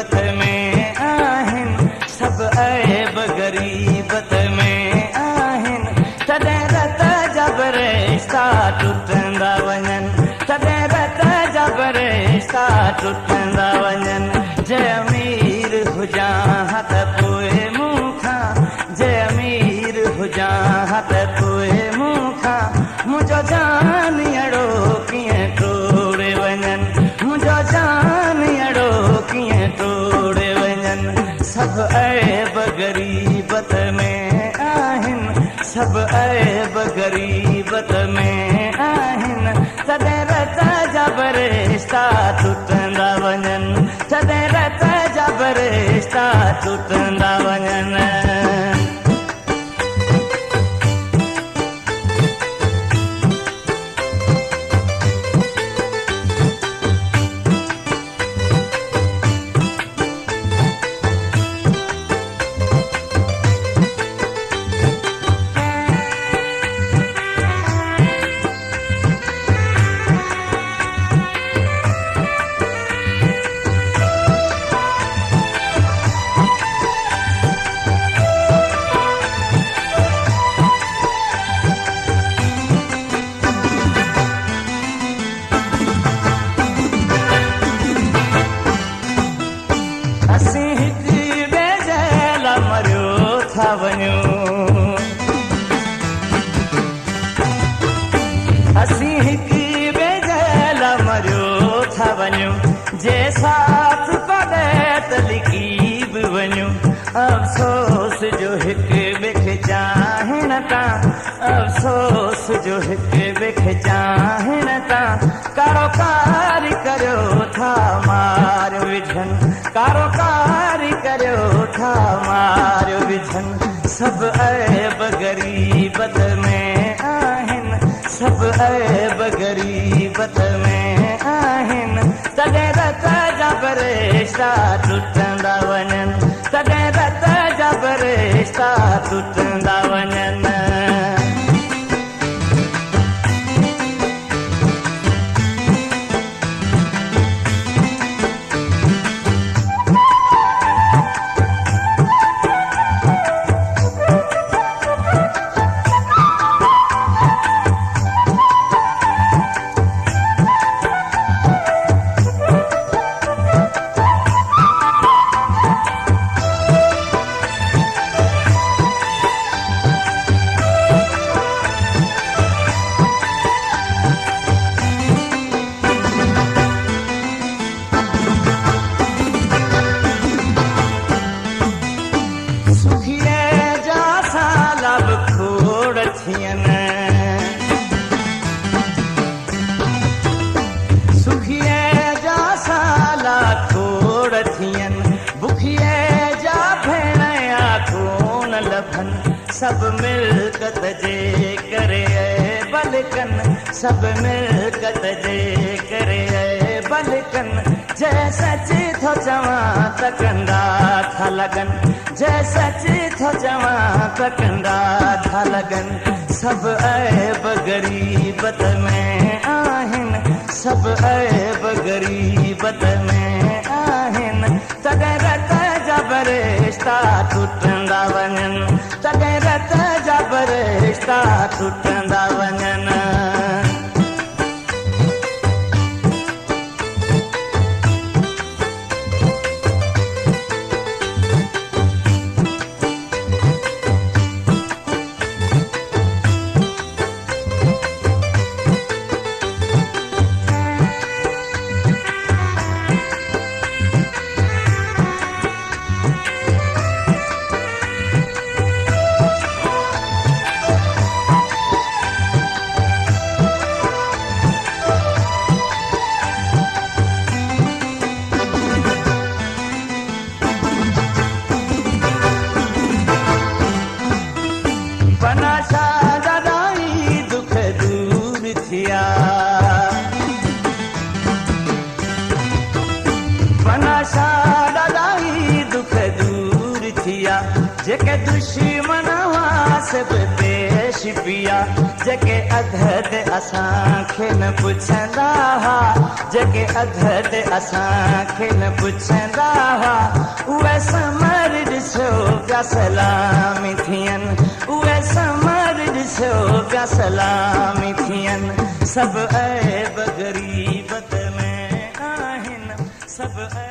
गरीबत में आहिनि, सब ऐब गरीबत में आहिनि। तॾहिं रत जा बि रिश्ता टुटंदा वञनि, तॾहिं रत जा बि रिश्ता टुटंदा वञनि। जे अमीर हुजां हा त पोइ मूंखां, जे अमीर हुजां हा त पोइ मूंखां, मुंहिंजो जान अहिड़ो कीअं टोड़े वञनि, मुंहिंजो जान अहिड़ो कीअं टोड़े वञनि। सभु ऐब गरीबत में आहिनि, सभु ऐब गरीबत में आहिनि। तॾहिं रत जा बि रिश्ता टुटंदा वञनि, तॾहिं रत जा बि रिश्ता टुटंदा वञनि। असीं हिकु ॿिए जे लाइ मरियो था वञूं, असीं हिकु ॿिए जे लाइ मरियो था वञूं। जे साथ पड़े त लिकी बि वञूं। अफ़सोस जो हिकु ॿिए खे चाहिण तां, अफ़सोस जो हिकु ॿिए खे चाहिण तां, कारोकारी करियो था मार विझनि, कारोकारी करियो था मार विझनि। सभु ऐब गरीबत में आहिनि, सभु ऐब गरीबत में आहिनि। तॾहिं रत जा बि रिश्ता टुटंदा वञनि, तॾहिं रत जा बि रिश्ता टुटंदा वञनि। सुखिए जा साला खोड़ थियनि, बुखिए जा भेण खून लभनि। सभु मिल्कत जे करे बलकनि, सभु मिल्कत जे करे बलकनि। जंहिं सच थो चवां त कंदा था लॻनि, जंहिं सच थो चवां त कंदा था लॻनि। सभु ऐब गरीबत में आहिनि, सभु ऐब गरीबत में आहिनि। तॾहिं रत जा बि रिश्ता टुटंदा वञनि, तॾहिं रत जा बि रिश्ता टुटंदा वञनि। जेके दुश्मन हुआ सभु देश पिया जेके अध ते असांखे न पुछंदा हुआ जेके अध ते असांखे न पुछंदा हुआ उहे समर ॾिसो पिया सलामी थियनि उहे समर ॾिसो पिया सलामी थियनि सभु ऐब ग़रीबत में आहिनि सभु